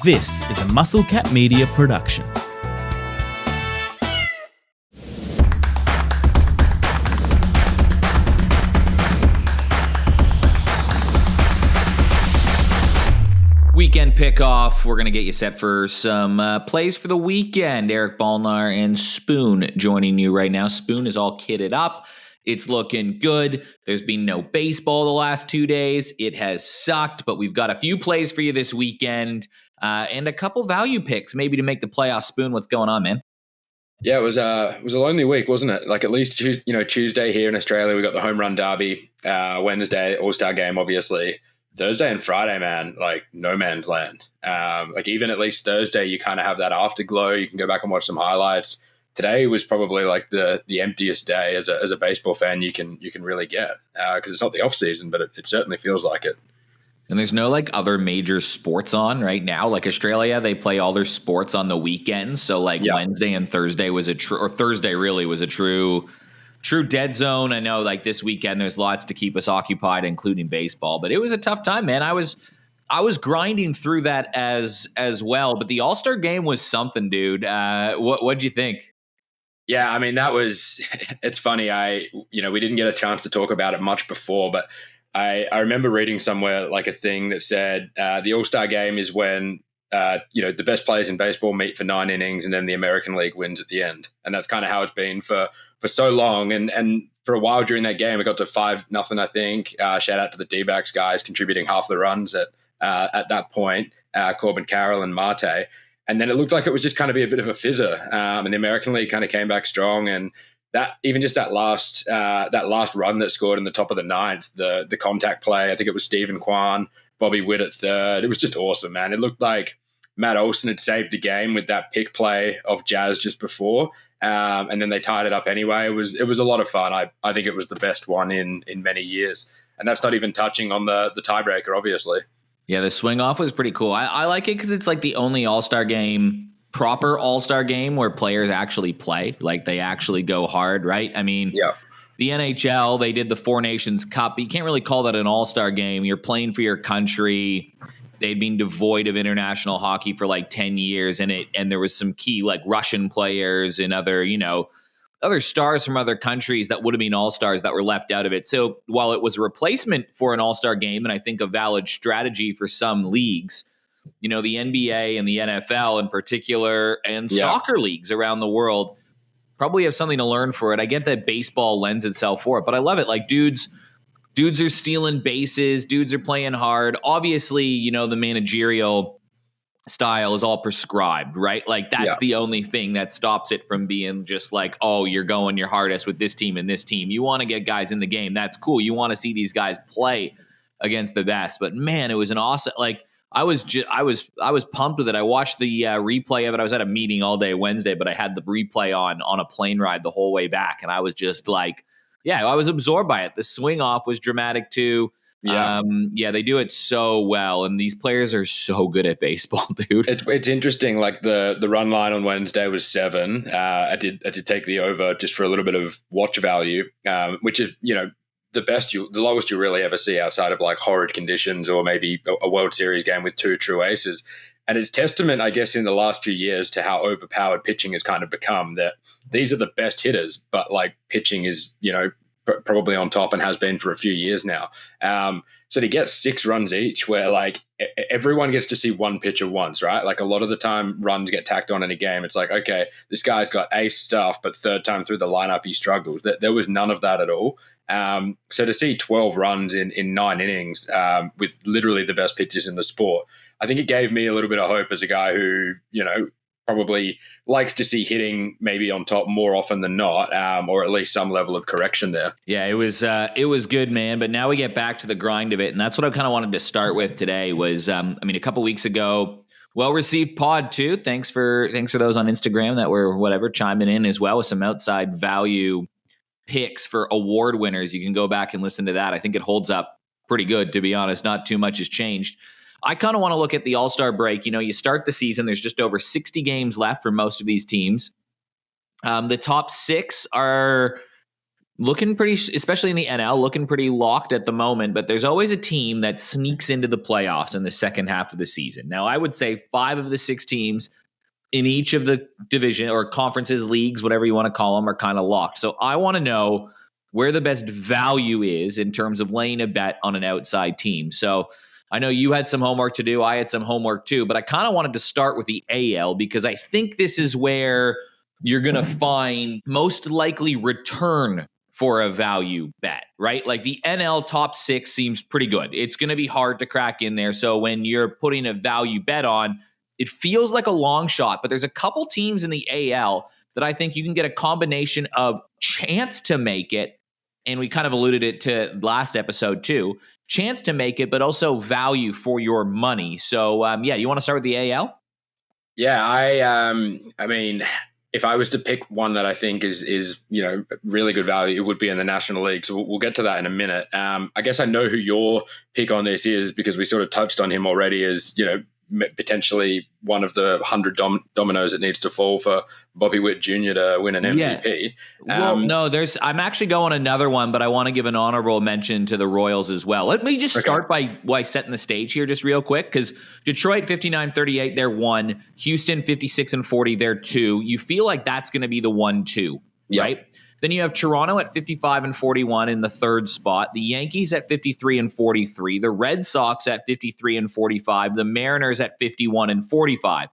This is a Muscle Cat Media production. Weekend Pickoff. We're going to get you set for some plays for the weekend. Eric Balnar and Spoon joining you right now. Spoon is all kitted up. It's looking good. There's been no baseball the last 2 days. It has sucked, but we've got a few plays for you this weekend and a couple value picks maybe to make the playoffs. Spoon, what's going on, man? Yeah, it was a lonely week, wasn't it? Like at least Tuesday here in Australia, we got the home run derby. Wednesday, All-Star game, obviously. Thursday and Friday, man, like no man's land. Like even at least Thursday, you kind of have that afterglow. You can go back and watch some highlights. Today was probably like the emptiest day as a baseball fan you can really get because it's not the off season, but it certainly feels like it. And there's no like other major sports on right now. Like Australia, they play all their sports on the weekends. So like Wednesday and Thursday was Thursday really was a true dead zone. I know like this weekend there's lots to keep us occupied, including baseball, but it was a tough time, man. I was grinding through that as well, but the All-Star game was something, dude. What'd you think? Yeah, I mean, it's funny. We didn't get a chance to talk about it much before, but I remember reading somewhere like a thing that said the All-Star game is when the best players in baseball meet for 9 innings and then the American League wins at the end. And that's kind of how it's been for so long. And for a while during that game, it got to 5-0, I think. Shout out to the D-backs guys contributing half the runs at that point, Corbin Carroll and Marte. And then it looked like it was just kind of be a bit of a fizzer. And the American League kind of came back strong. And that even just that last run that scored in the top of the ninth, the contact play, I think it was Stephen Kwan, Bobby Witt at third. It was just awesome, man. It looked like Matt Olson had saved the game with that pick play of Jazz just before. And then they tied it up anyway. It was a lot of fun. I think it was the best one in many years. And that's not even touching on the tiebreaker, obviously. Yeah, the swing off was pretty cool. I like it because it's like the only All-Star game, proper All-Star game where players actually play. Like they actually go hard, right? I mean, the NHL, they did the Four Nations Cup. But you can't really call that an All-Star game. You're playing for your country. They'd been devoid of international hockey for like 10 years, and there was some key like Russian players and other stars from other countries that would have been all-stars that were left out of it. So while it was a replacement for an all-star game, and I think a valid strategy for some leagues, the NBA and the NFL in particular, and soccer leagues around the world probably have something to learn for it. I get that baseball lends itself for it, but I love it. Like dudes are stealing bases. Dudes are playing hard. Obviously, the managerial style is all prescribed, right? Like that's the only thing that stops it from being just like, oh, you're going your hardest with this team and this team. You want to get guys in the game. That's cool. You want to see these guys play against the best. But man, it was an awesome, like I was pumped with it. I watched the replay of it. I was at a meeting all day Wednesday, but I had the replay on a plane ride the whole way back. And I was just like, I was absorbed by it. The swing off was dramatic too. They do it so well, and these players are so good at baseball, dude. It's interesting. Like the run line on Wednesday was 7. I did take the over just for a little bit of watch value, which is the lowest you really ever see outside of like horrid conditions or maybe a World Series game with 2 true aces. And it's testament, I guess, in the last few years to how overpowered pitching has kind of become. That these are the best hitters, but like pitching is probably on top and has been for a few years now. So to get 6 runs each where like everyone gets to see one pitcher once, right? Like a lot of the time runs get tacked on in a game. It's like, okay, this guy's got ace stuff, but third time through the lineup, he struggles. There was none of that at all. So to see 12 runs in 9 innings with literally the best pitchers in the sport, I think it gave me a little bit of hope as a guy who, probably likes to see hitting maybe on top more often than not, or at least some level of correction there. Yeah, it was good, man. But now we get back to the grind of it, and that's what I kind of wanted to start with today. Was a couple weeks ago, well-received pod too. Thanks for those on Instagram that were chiming in as well with some outside value picks for award winners. You can go back and listen to that. I think it holds up pretty good, to be honest. Not too much has changed. I kind of want to look at the All-Star break. You start the season, there's just over 60 games left for most of these teams. The top 6 are looking pretty, especially in the NL, looking pretty locked at the moment, but there's always a team that sneaks into the playoffs in the second half of the season. Now, I would say 5 of the 6 teams in each of the division or conferences, leagues, whatever you want to call them, are kind of locked. So I want to know where the best value is in terms of laying a bet on an outside team. So I know you had some homework to do. I had some homework too, but I kind of wanted to start with the AL because I think this is where you're going to find most likely return for a value bet, right? Like the NL top 6 seems pretty good. It's going to be hard to crack in there. So when you're putting a value bet on, it feels like a long shot, but there's a couple teams in the AL that I think you can get a combination of chance to make it, and we kind of alluded it to last episode too, chance to make it, but also value for your money. So, you want to start with the AL? Yeah, I mean, if I was to pick one that I think is really good value, it would be in the National League. So we'll get to that in a minute. I guess I know who your pick on this is because we sort of touched on him already as, potentially one of the 100 dominoes that needs to fall for Bobby Witt Jr. to win an MVP. I'm actually going another one, but I want to give an honorable mention to the Royals as well. Let me just start by setting the stage here just real quick, because Detroit 59-38, they're 1. Houston 56-40, they're 2. You feel like that's going to be the 1-2, right? Then you have Toronto at 55-41 in the 3rd spot. The Yankees at 53-43. The Red Sox at 53-45. The Mariners at 51-45.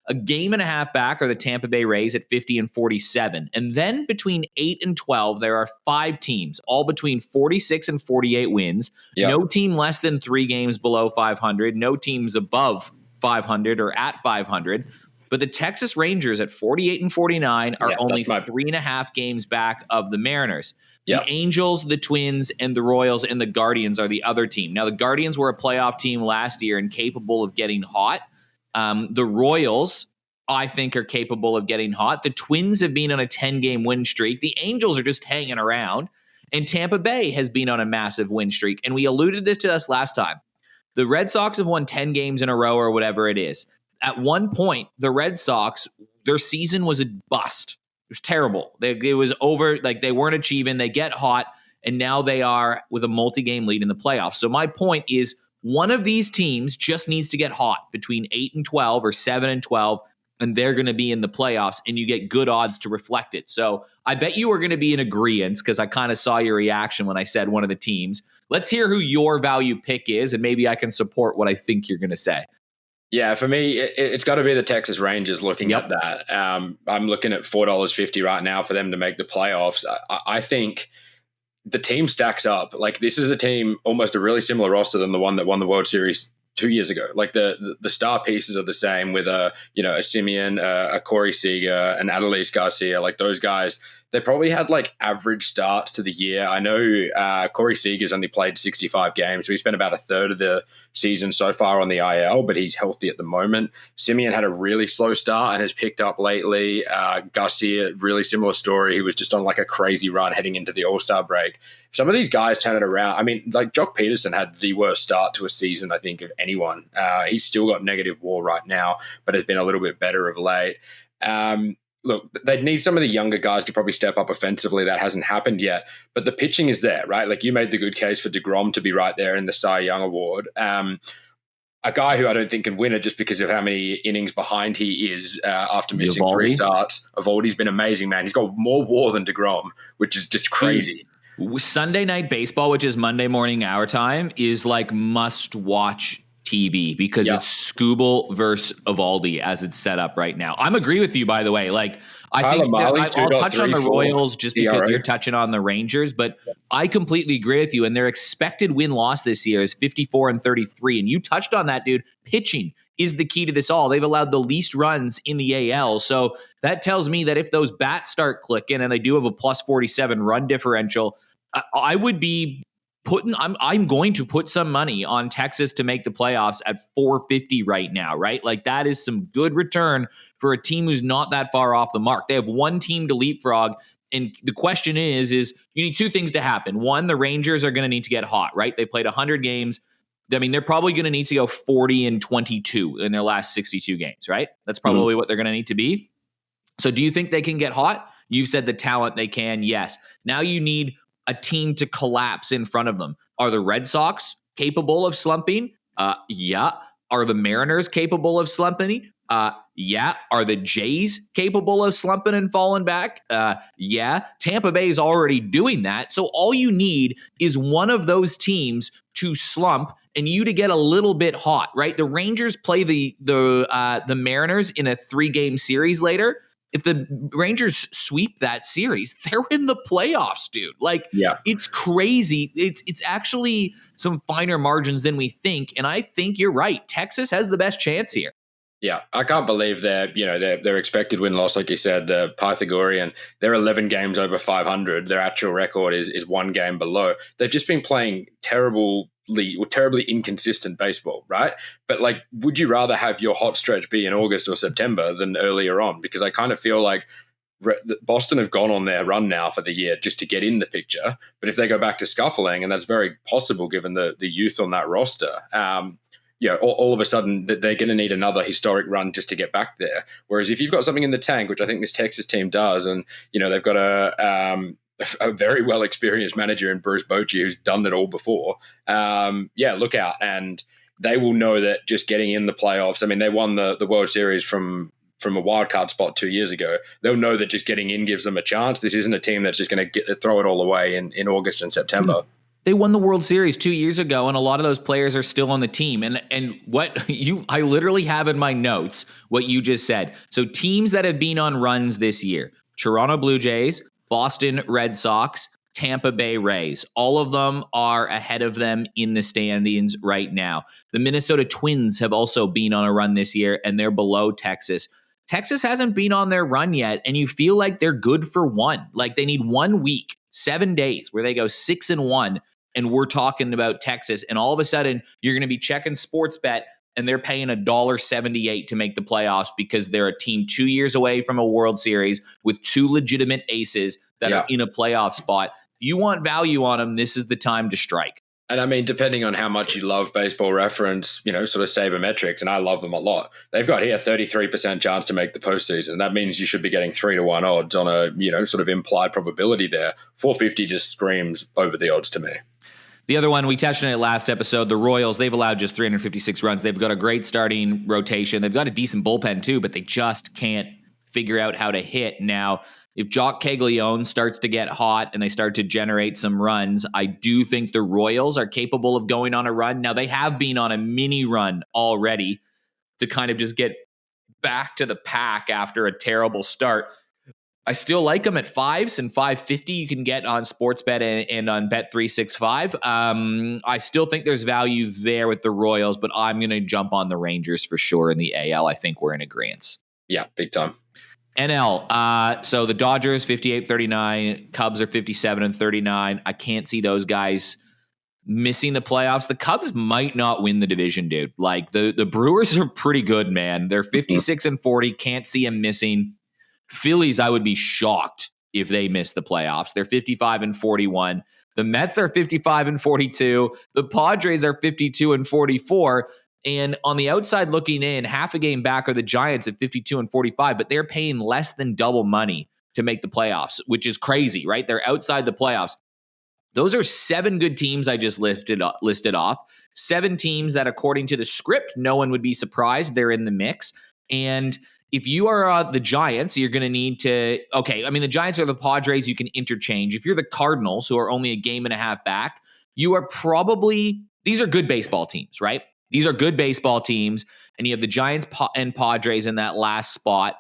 A game and a half back are the Tampa Bay Rays at 50-47. And then between 8 and 12, there are 5 teams, all between 46 and 48 wins. Yep. No team less than 3 games below 500. No teams above 500 or at 500. But the Texas Rangers at 48-49 are only 3.5 games back of the Mariners. Yep. The Angels, the Twins, and the Royals and the Guardians are the other team. Now, the Guardians were a playoff team last year and capable of getting hot. The Royals, I think, are capable of getting hot. The Twins have been on a 10-game win streak. The Angels are just hanging around. And Tampa Bay has been on a massive win streak. And we alluded this to us last time. The Red Sox have won 10 games in a row or whatever it is. At one point, the Red Sox, their season was a bust. It was terrible. It was over. Like, they weren't achieving. They get hot, and now they are with a multi-game lead in the playoffs. So my point is, one of these teams just needs to get hot between 8 and 12 or 7 and 12, and they're going to be in the playoffs, and you get good odds to reflect it. So I bet you are going to be in agreement because I kind of saw your reaction when I said one of the teams. Let's hear who your value pick is, and maybe I can support what I think you're going to say. Yeah, for me, it's got to be the Texas Rangers looking at that. I'm looking at $4.50 right now for them to make the playoffs. I think the team stacks up. Like, this is a team, almost a really similar roster than the one that won the World Series 2 years ago. Like, the star pieces are the same with a Simeon, a Corey Seager, an Adolis Garcia. Like, those guys, they probably had like average starts to the year. I know Corey Seager's only played 65 games, so he spent about a third of the season so far on the IL, but he's healthy at the moment. Simeon had a really slow start and has picked up lately. Garcia, really similar story. He was just on like a crazy run heading into the All-Star break. Some of these guys turn it around. I mean, like Jock Peterson had the worst start to a season, I think, of anyone. He's still got negative WAR right now, but has been a little bit better of late. Look, they'd need some of the younger guys to probably step up offensively. That hasn't happened yet. But the pitching is there, right? Like, you made the good case for DeGrom to be right there in the Cy Young Award. A guy who I don't think can win it just because of how many innings behind he is after missing Evaldi. 3 starts. Evaldi's been amazing, man. He's got more WAR than DeGrom, which is just crazy. Sunday Night Baseball, which is Monday morning our time, is like must-watch TV because it's Skubal versus Evaldi as it's set up right now. I'm agree with you, by the way. Like, I think I'll touch on the Royals just because you're touching on the Rangers, but I completely agree with you. And their expected win-loss this year is 54-33. And you touched on that, dude. Pitching is the key to this all. They've allowed the least runs in the AL. So that tells me that if those bats start clicking and they do have a plus 47 run differential, I would be I'm going to put some money on Texas to make the playoffs at 450 right now, right? Like, that is some good return for a team who's not that far off the mark. They have one team to leapfrog, and the question is you need 2 things to happen. One, the Rangers are going to need to get hot, right? They played 100 games. I mean, they're probably going to need to go 40-22 in their last 62 games, right? That's probably what they're going to need to be. So do you think they can get hot? You said the talent they can. Yes. Now you need a team to collapse in front of them. Are the Red Sox capable of slumping? Yeah. Are the Mariners capable of slumping? Yeah. Are the Jays capable of slumping and falling back? Yeah. Tampa Bay is already doing that. So all you need is one of those teams to slump and you to get a little bit hot, right? The Rangers play the Mariners in a 3-game series later. If the Rangers sweep that series, they're in the playoffs, dude. Like, It's crazy. It's actually some finer margins than we think. And I think you're right. Texas has the best chance here. Yeah, I can't believe their expected win-loss, like you said, the Pythagorean. They're 11 games over 500. Their actual record is 1 game below. They've just been playing terribly inconsistent baseball, right? But like, would you rather have your hot stretch be in August or September than earlier on? Because I kind of feel like Boston have gone on their run now for the year just to get in the picture. But if they go back to scuffling, and that's very possible given the youth on that roster, all of a sudden they're going to need another historic run just to get back there. Whereas if you've got something in the tank, which I think this Texas team does, and they've got a very well experienced manager in Bruce Bochy who's done it all before. Look out, and they will know that just getting in the playoffs. I mean, they won the World Series from a wild card spot 2 years ago. They'll know that just getting in gives them a chance. This isn't a team that's just going to throw it all away in August and September. They won the World Series 2 years ago, and a lot of those players are still on the team. And I literally have in my notes what you just said. So teams that have been on runs this year: Toronto Blue Jays, Boston Red Sox, Tampa Bay Rays. All of them are ahead of them in the standings right now. The Minnesota Twins have also been on a run this year, and they're below Texas. Texas hasn't been on their run yet, and you feel like they're good for one. Like they need 1 week, 7 days, where they go 6-1. And we're talking about Texas, and all of a sudden you're going to be checking Sportsbet, and they're paying $1.78 to make the playoffs because they're a team 2 years away from a World Series with 2 legitimate aces that are in a playoff spot. If you want value on them, this is the time to strike. And I mean, depending on how much you love Baseball Reference, sort of sabermetrics, and I love them a lot. They've got here 33% chance to make the postseason. That means you should be getting 3-1 odds on a sort of implied probability there. 450 just screams over the odds to me. The other one, we touched on it last episode, the Royals, they've allowed just 356 runs. They've got a great starting rotation. They've got a decent bullpen too, but they just can't figure out how to hit. Now, if Jock Caglione starts to get hot and they start to generate some runs, I do think the Royals are capable of going on a run. Now, they have been on a mini run already to kind of just get back to the pack after a terrible start. I still like them at 5s and 550 you can get on Sportsbet and on Bet365. I still think there's value there with the Royals, but I'm going to jump on the Rangers for sure in the AL. I think we're in agreement. Yeah, big time. NL, so the Dodgers 58-39, Cubs are 57-39. I can't see those guys missing the playoffs. The Cubs might not win the division, dude. Like the Brewers are pretty good, man. They're 56-40. Can't see them missing. Phillies, I would be shocked if they miss the playoffs. They're 55-41. The Mets are 55-42. The Padres are 52-44. And on the outside looking in, half a game back are the Giants at 52-45, but they're paying less than double money to make the playoffs, which is crazy, right? They're outside the playoffs. Those are 7 good teams I just listed off. 7 teams that, according to the script, no one would be surprised they're in the mix. And if you are the Giants, you're going to need to, the Giants or the Padres, you can interchange. If you're the Cardinals, who are only a game and a half back, you are these are good baseball teams, right? These are good baseball teams, and you have the Giants and Padres in that last spot.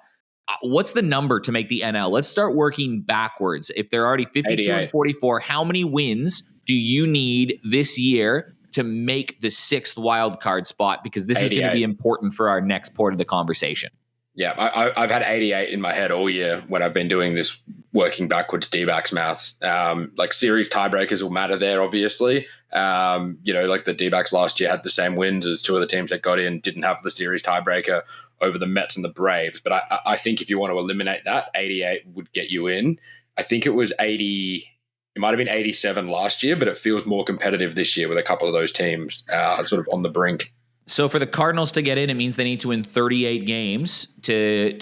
What's the number to make the NL? Let's start working backwards. If they're already 52-44, how many wins do you need this year to make the 6th wild card spot? Because this 88. Is going to be important for our next part of the conversation. Yeah, I've had 88 in my head all year when I've been doing this working backwards D-backs maths. Like series tiebreakers will matter there, obviously. Like the D-backs last year had the same wins as 2 of the teams that got in, didn't have the series tiebreaker over the Mets and the Braves. But I think if you want to eliminate that, 88 would get you in. I think it was 80. It might have been 87 last year, but it feels more competitive this year with a couple of those teams sort of on the brink. So for the Cardinals to get in, it means they need to win 38 games to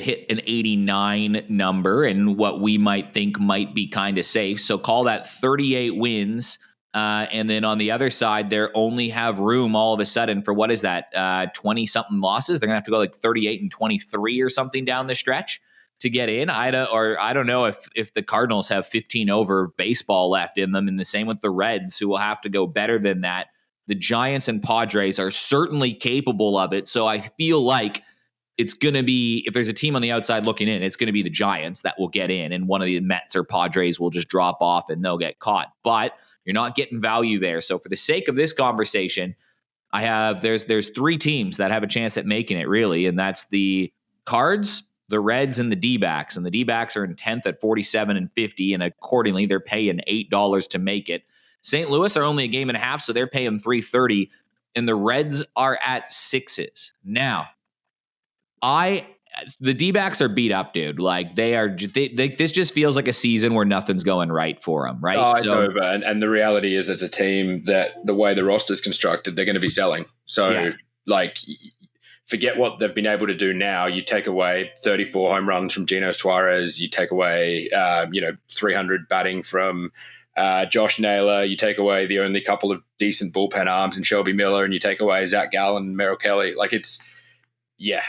hit an 89 number, and what we might think might be kind of safe. So call that 38 wins. And then on the other side, they only have room all of a sudden for what is that, 20-something losses? They're going to have to go like 38 and 23 or something down the stretch to get in. I don't know if the Cardinals have 15 over baseball left in them, and the same with the Reds, who will have to go better than that. The Giants and Padres are certainly capable of it. So I feel like it's going to be, if there's a team on the outside looking in, it's going to be the Giants that will get in, and one of the Mets or Padres will just drop off and they'll get caught. But you're not getting value there. So for the sake of this conversation, there's three teams that have a chance at making it, really, and that's the Cards, the Reds, and the D-backs. And the D-backs are in 10th at 47 and 50, and accordingly, they're paying $8 to make it. St. Louis are only a game and a half, so they're paying $3.30, and the Reds are at 6s. Now, the D-backs are beat up, dude. Like this just feels like a season where nothing's going right for them, right? Oh, it's over. And the reality is, it's a team that the way the roster's constructed, they're going to be selling. So, forget what they've been able to do now. You take away 34 home runs from Geno Suarez. You take away, 300 batting from Josh Naylor. You take away the only couple of decent bullpen arms in Shelby Miller, and you take away Zach Gallen and Merrill Kelly. Like, it's,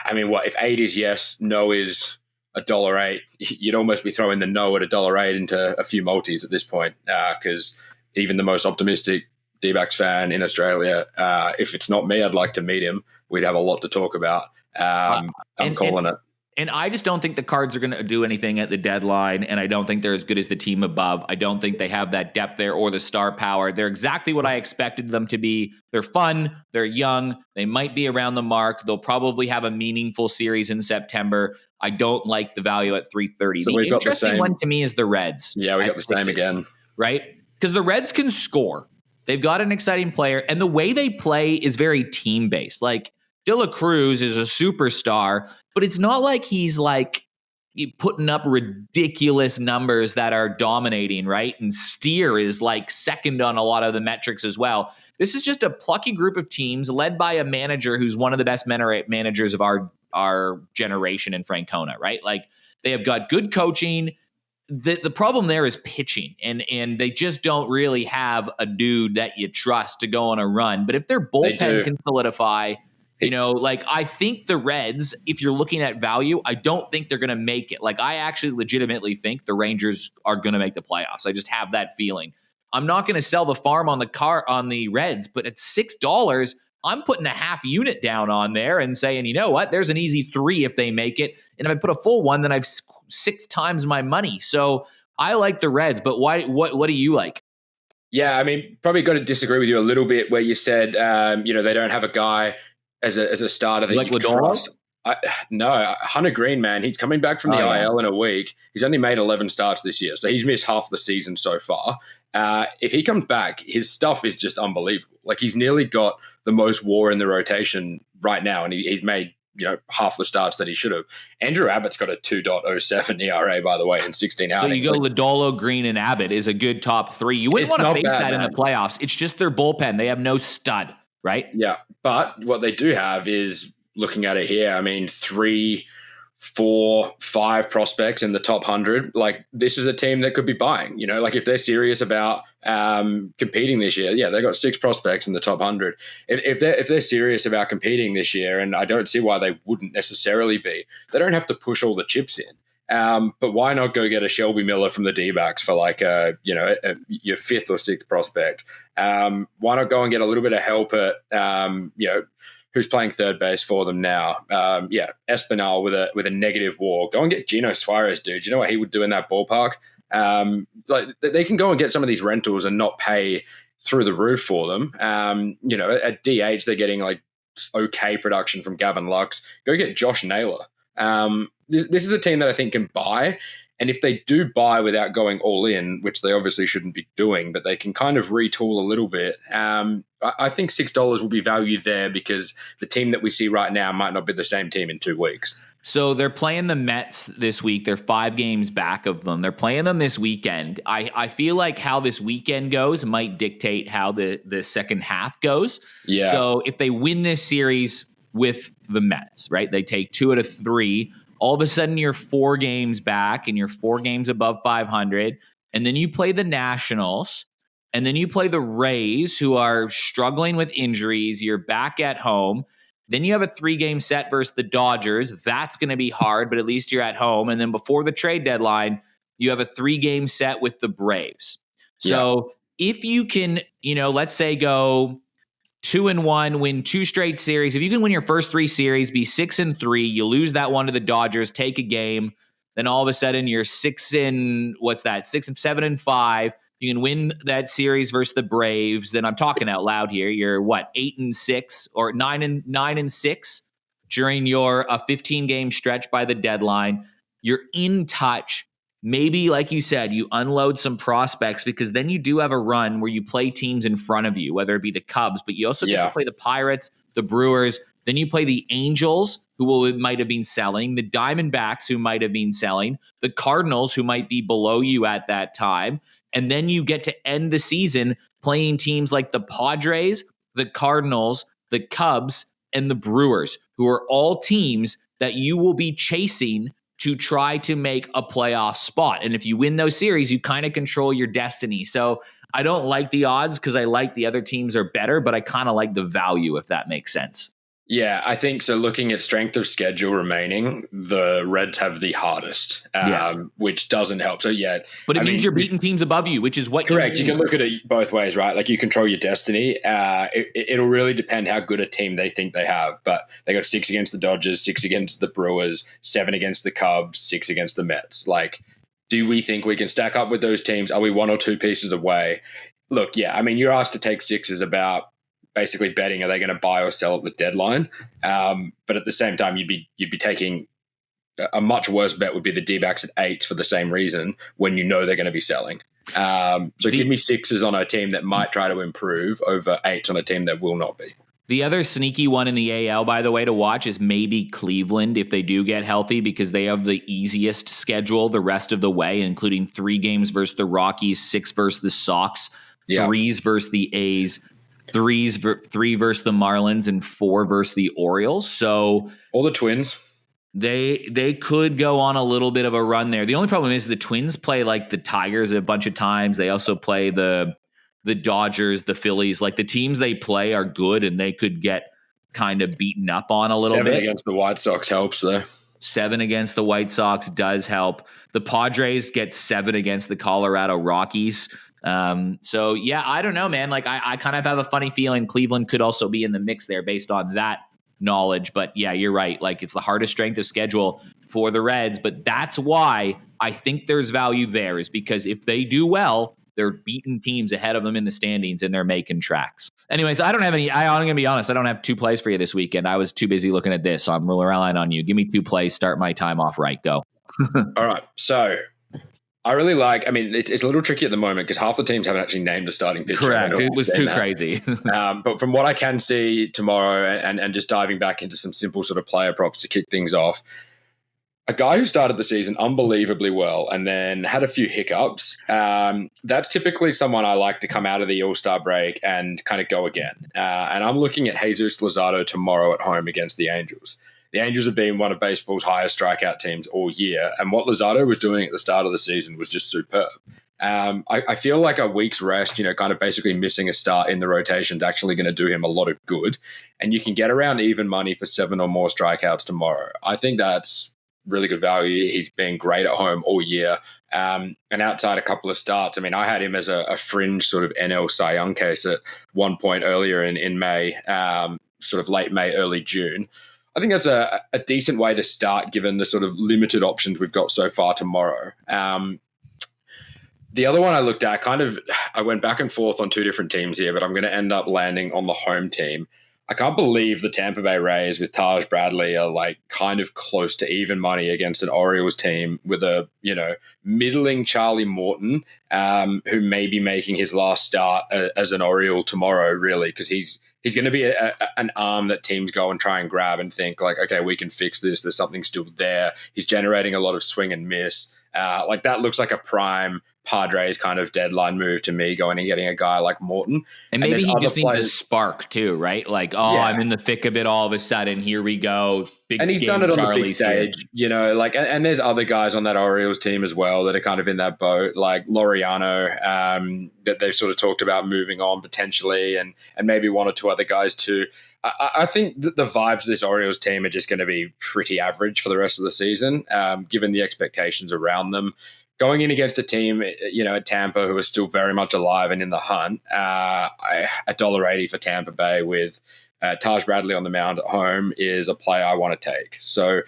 I mean, what if 8 is yes, no is $1.08? You'd almost be throwing the no at $1.08 into a few multis at this point, because even the most optimistic D-backs fan in Australia, if it's not me, I'd like to meet him. We'd have a lot to talk about. I'm calling it. And I just don't think the Cards are going to do anything at the deadline, and I don't think they're as good as the team above. I don't think they have that depth there or the star power. They're exactly what I expected them to be. They're fun. They're young. They might be around the mark. They'll probably have a meaningful series in September. I don't like the value at $3.30. So the interesting one to me is the Reds. Yeah, we got the same again. Right? Because the Reds can score. They've got an exciting player, and the way they play is very team-based. Like, De La Cruz is a superstar, but it's not like he's like putting up ridiculous numbers that are dominating, right? And Steer is like second on a lot of the metrics as well. This is just a plucky group of teams led by a manager who's one of the best managers of our generation in Francona, right? Like, they have got good coaching. The problem there is pitching, and they just don't really have a dude that you trust to go on a run. But if their bullpen can solidify, I think the Reds, if you're looking at value, I don't think they're going to make it. Like, I actually legitimately think the Rangers are going to make the playoffs. I just have that feeling. I'm not going to sell the farm on the Reds, but at $6, I'm putting a half unit down on there and saying, you know what, there's an easy 3 if they make it. And if I put a full one, then I've 6 times my money. So I like the Reds, but why? What do you like? Yeah, I mean, probably got to disagree with you a little bit where you said, they don't have a guy as a starter that you trust. No, Hunter Green, man, he's coming back from the IL in a week. He's only made 11 starts this year, so he's missed half the season so far. If he comes back, his stuff is just unbelievable. Like, he's nearly got the most WAR in the rotation right now, and he's made half the starts that he should have. Andrew Abbott's got a 2.07 ERA, by the way, in 16 outings. So you go Lodolo, Green, and Abbott is a good top 3. You wouldn't want to face that in the playoffs. It's just their bullpen. They have no stud, right? Yeah, but what they do have is, looking at it here, I mean, 3, 4, 5 prospects in the top 100. Like, this is a team that could be buying. Like, if they're serious about competing this year, they've got 6 prospects in the top 100. If they're serious about competing this year, and I don't see why they wouldn't necessarily be, they don't have to push all the chips in. But why not go get a Shelby Miller from the D-backs for like your 5th or 6th prospect? Why not go and get a little bit of help at who's playing third base for them now? Espinal with a negative WAR. Go and get Geno Suarez, dude. You know what he would do in that ballpark? They can go and get some of these rentals and not pay through the roof for them. At DH, they're getting like okay production from Gavin Lux. Go get Josh Naylor. This is a team that I think can buy. And if they do buy without going all in, which they obviously shouldn't be doing, but they can kind of retool a little bit, I think $6 will be value there because the team that we see right now might not be the same team in 2 weeks. So they're playing the Mets this week. They're 5 games back of them. They're playing them this weekend. I feel like how this weekend goes might dictate how the second half goes. Yeah. So if they win this series with the Mets, right, they take 2 out of 3. All of a sudden, you're 4 games back and you're 4 games above 500. And then you play the Nationals. And then you play the Rays, who are struggling with injuries. You're back at home. Then you have a 3-game set versus the Dodgers. That's going to be hard, but at least you're at home. And then before the trade deadline, you have a 3-game set with the Braves. So if you can, let's say go 2-1, win 2 straight series. If you can win your first 3 series, be 6-3, you lose that one to the Dodgers, take a game. Then all of a sudden you're 7-5. You can win that series versus the Braves. Then I'm talking out loud here. You're 8-6 or 9-6 during your 15-game stretch by the deadline. You're in touch. Maybe, like you said, you unload some prospects because then you do have a run where you play teams in front of you, whether it be the Cubs, but you also get to play the Pirates, the Brewers. Then you play the Angels, who might have been selling, the Diamondbacks, who might have been selling, the Cardinals, who might be below you at that time. And then you get to end the season playing teams like the Padres, the Cardinals, the Cubs, and the Brewers, who are all teams that you will be chasing to try to make a playoff spot. And if you win those series, you kind of control your destiny. So I don't like the odds because I like the other teams are better, but I kind of like the value, if that makes sense. Yeah, I think so. Looking at strength of schedule remaining, the Reds have the hardest, which doesn't help. So, but it means you're beating teams above you, which is what correct. You can look at it both ways, right? Like you control your destiny. It'll really depend how good a team they think they have. But they got 6 against the Dodgers, 6 against the Brewers, 7 against the Cubs, 6 against the Mets. Like, do we think we can stack up with those teams? Are we 1 or 2 pieces away? Look, you're asked to take 6 is about basically betting, are they going to buy or sell at the deadline? But at the same time, you'd be taking a much worse bet would be the D-backs at 8 for the same reason when you know they're going to be selling. Give me 6s on a team that might try to improve over 8 on a team that will not be. The other sneaky one in the AL, by the way, to watch is maybe Cleveland if they do get healthy because they have the easiest schedule the rest of the way, including 3 games versus the Rockies, 6 versus the Sox, 3s versus the A's, 3 versus the Marlins, and 4 versus the Orioles. So all the Twins. They could go on a little bit of a run there. The only problem is the Twins play like the Tigers a bunch of times. They also play the Dodgers, the Phillies. Like the teams they play are good, and they could get kind of beaten up on a little 7 bit. 7 against the White Sox helps, though. 7 against the White Sox does help. The Padres get 7 against the Colorado Rockies. I don't know, man. Like I kind of have a funny feeling Cleveland could also be in the mix there based on that knowledge. But yeah, you're right. Like it's the hardest strength of schedule for the Reds, but that's why I think there's value there is because if they do well, they're beating teams ahead of them in the standings and they're making tracks. Anyways, I'm going to be honest. I don't have 2 plays for you this weekend. I was too busy looking at this. So I'm relying on you. Give me 2 plays. Start my time off right. Go. All right. So I really it's a little tricky at the moment because half the teams haven't actually named a starting pitcher. Correct. It was too crazy. But from what I can see tomorrow and just diving back into some simple sort of player props to kick things off, a guy who started the season unbelievably well and then had a few hiccups, that's typically someone I like to come out of the All-Star break and kind of go again. And I'm looking at Jesus Luzardo tomorrow at home against the Angels. The Angels have been one of baseball's highest strikeout teams all year, and what Luzardo was doing at the start of the season was just superb. I feel like a week's rest, kind of basically missing a start in the rotation is actually going to do him a lot of good, and you can get around even money for 7 or more strikeouts tomorrow. I think that's really good value. He's been great at home all year, and outside a couple of starts, I had him as a fringe sort of NL Cy Young case at one point earlier in May, sort of late May, early June. I think that's a decent way to start given the sort of limited options we've got so far tomorrow. The other one I looked at, I went back and forth on 2 different teams here, but I'm going to end up landing on the home team. I can't believe the Tampa Bay Rays with Taj Bradley are like kind of close to even money against an Orioles team with a, middling Charlie Morton, who may be making his last start as an Oriole tomorrow, really, because he's going to be an arm that teams go and try and grab and think like, okay, we can fix this. There's something still there. He's generating a lot of swing and miss. Like that looks like a prime Padres kind of deadline move to me, going and getting a guy like Morton. And maybe he just needs a spark too, right? Like, I'm in the thick of it all of a sudden. Here we go. And he's done it on the big stage, and there's other guys on that Orioles team as well that are kind of in that boat, like Laureano, that they've sort of talked about moving on potentially, and maybe one or two other guys too. I think that the vibes of this Orioles team are just going to be pretty average for the rest of the season, given the expectations around them. Going in against a team, at Tampa, who are still very much alive and in the hunt, $1.80 for Tampa Bay with Taj Bradley on the mound at home is a play I want to take. So,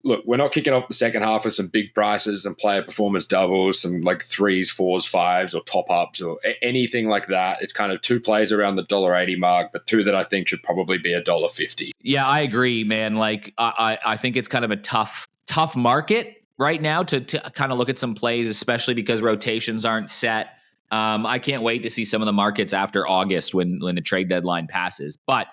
look, we're not kicking off the second half with some big prices and player performance doubles, some like 3s, 4s, 5s, or top-ups or anything like that. It's kind of two plays around the $1.80 mark, but two that I think should probably be $1.50. Yeah, I agree, man. Like, I think it's kind of a tough market right now to kind of look at some plays, especially because rotations aren't set. I can't wait to see some of the markets after August when the trade deadline passes. But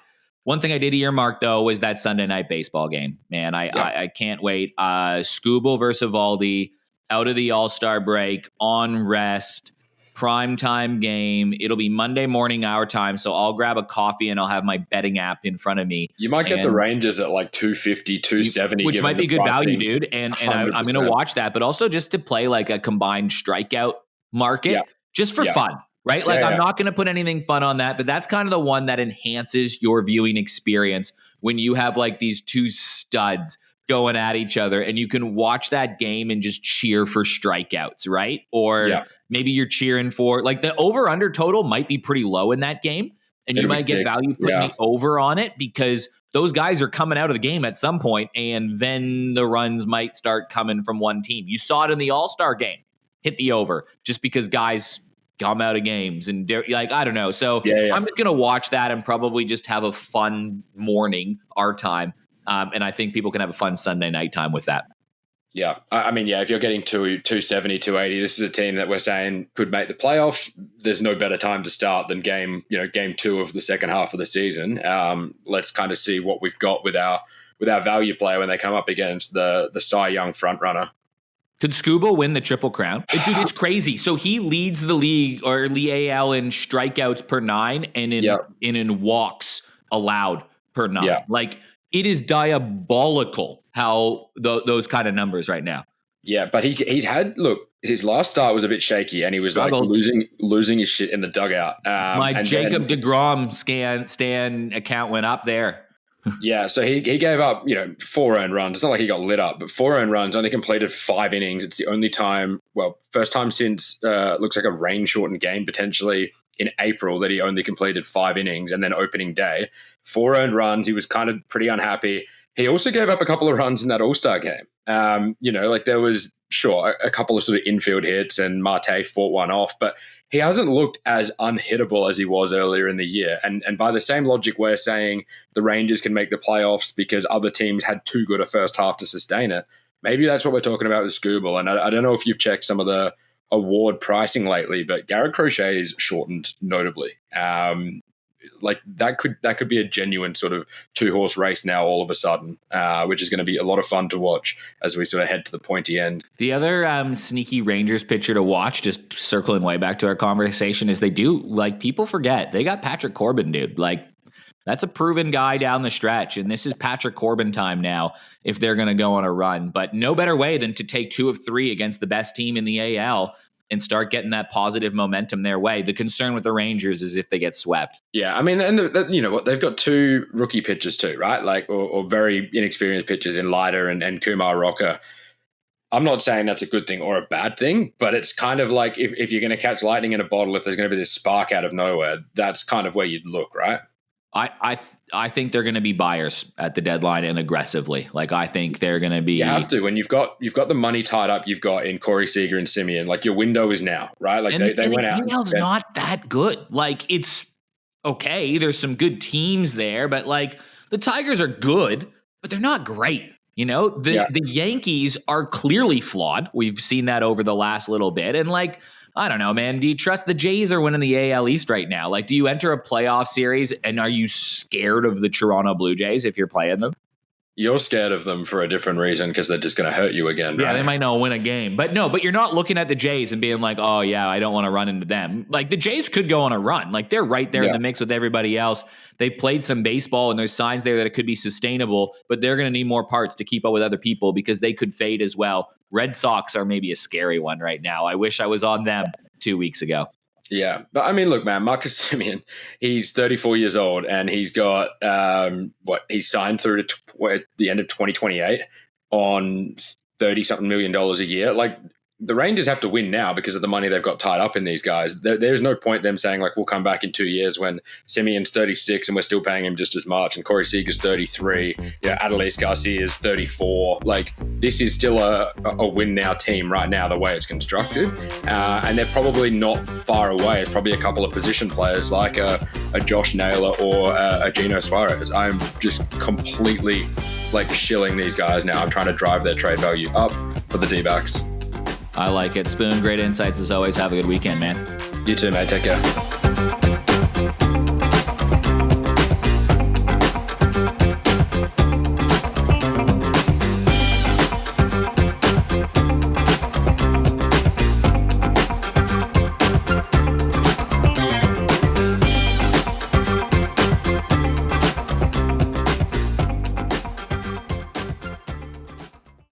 one thing I did earmark, though, was that Sunday night baseball game. Man, I can't wait. Skubal versus Eovaldi, out of the All-Star break, on rest, primetime game. It'll be Monday morning our time, so I'll grab a coffee and I'll have my betting app in front of me. You might get the Rangers at like 250, 270. Which might be good value, dude. And I'm going to watch that, but also just to play like a combined strikeout market, just for fun, right? Like I'm not going to put anything fun on that, but that's kind of the one that enhances your viewing experience when you have like these two studs going at each other and you can watch that game and just cheer for strikeouts, right? Or maybe you're cheering for like the over under total might be pretty low in that game. And you might get value putting the over on it because those guys are coming out of the game at some point, and then the runs might start coming from one team. You saw it in the All-Star game, hit the over just because guys come out of games and like, I don't know. So I'm just going to watch that and probably just have a fun morning, our time. And I think people can have a fun Sunday night time with that. Yeah. I mean, if you're getting 270, 280, this is a team that we're saying could make the playoffs. There's no better time to start than game 2 of the second half of the season. Let's kind of see what we've got with our value player when they come up against the Cy Young front runner. Could Skubal win the Triple Crown? Dude, it's crazy. So he leads the league or the AL in strikeouts per 9 and in walks allowed per 9. Yeah. Like, it is diabolical how those kind of numbers right now. Yeah, but he's had his last start was a bit shaky, and he was like losing his shit in the dugout. My Jacob deGrom Stan account went up there. Yeah, so he gave up 4 earned runs. It's not like he got lit up, but 4 earned runs, only completed 5 innings. It's the only time, first time since looks like a rain shortened game potentially in April that he only completed 5 innings, and then opening day 4 earned runs. He was kind of pretty unhappy. He also gave up a couple of runs in that All-Star game. There was a couple of sort of infield hits and Marte fought one off, but he hasn't looked as unhittable as he was earlier in the year. And by the same logic, we're saying the Rangers can make the playoffs because other teams had too good a first half to sustain it. Maybe that's what we're talking about with Skubal. And I don't know if you've checked some of the award pricing lately, but Garrett Crochet's shortened notably. That could be a genuine sort of 2-horse race now all of a sudden, which is going to be a lot of fun to watch as we sort of head to the pointy end. The other sneaky Rangers pitcher to watch, just circling way back to our conversation, is people forget they got Patrick Corbin, dude. Like, that's a proven guy down the stretch, and this is Patrick Corbin time now if they're going to go on a run. But no better way than to take 2 of 3 against the best team in the AL and start getting that positive momentum their way. The concern with the Rangers is if they get swept. Yeah, I mean, and they've got 2 rookie pitchers too, right? Like, or very inexperienced pitchers in Leiter and Kumar Rocker. I'm not saying that's a good thing or a bad thing, but it's kind of like if you're going to catch lightning in a bottle, if there's going to be this spark out of nowhere, that's kind of where you'd look, right? I think they're going to be buyers at the deadline and aggressively. Like, I think they're going to be. You have to when you've got the money tied up. You've got in Corey Seager and Simeon. Like, your window is now, right? Like, they went out. The email's not that good. Like, it's okay. There's some good teams there, but like the Tigers are good, but they're not great. You know, the Yankees are clearly flawed. We've seen that over the last little bit. And like, I don't know, man. Do you trust the Jays are winning the AL East right now? Like, do you enter a playoff series and are you scared of the Toronto Blue Jays if you're playing them? You're scared of them for a different reason because they're just going to hurt you again, right? Yeah, they might not win a game. But you're not looking at the Jays and being like, oh, yeah, I don't want to run into them. Like, the Jays could go on a run. Like, they're right there in the mix with everybody else. They played some baseball, and there's signs there that it could be sustainable, but they're going to need more parts to keep up with other people because they could fade as well. Red Sox are maybe a scary one right now. I wish I was on them 2 weeks ago. Yeah. But I mean, look, man, Marcus Semien, he's 34 years old and he's got, he signed through to the end of 2028 on $30-something million a year. Like, the Rangers have to win now because of the money they've got tied up in these guys. There's no point them saying, like, we'll come back in 2 years when Simeon's 36 and we're still paying him just as much, and Corey Seager's 33, Adolis Garcia's 34. Like, this is still a win-now team right now, the way it's constructed. And they're probably not far away. It's probably a couple of position players like a Josh Naylor or a Gino Suarez. I'm just completely, like, shilling these guys now. I'm trying to drive their trade value up for the D-backs. I like it. Spoon, great insights as always. Have a good weekend, man. You too, mate. Take care.